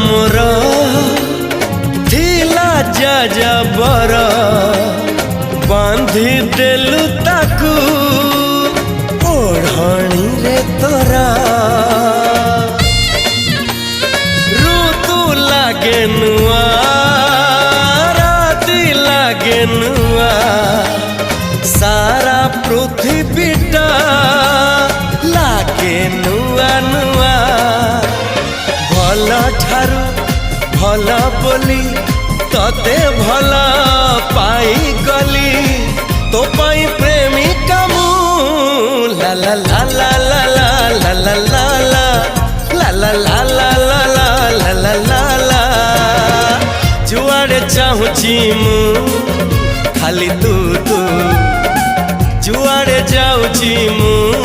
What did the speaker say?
मोर थिला जाजबर बांधी देलु ताकू ओढ़णी रे तोरा ऋतु लागे नुआ राति लागे नुआ सारा पृथ्वीटा लागे नुआ नुआ भल ठारू भल बोली तते भल पाई गली तो पाई प्रेमिका मु ला ला ला ला ला ला ला ला ला ला ला ला ला ला ला ला ला जुआड़े चाहूची मु खाली तू तू जुआड़े जाऊची मु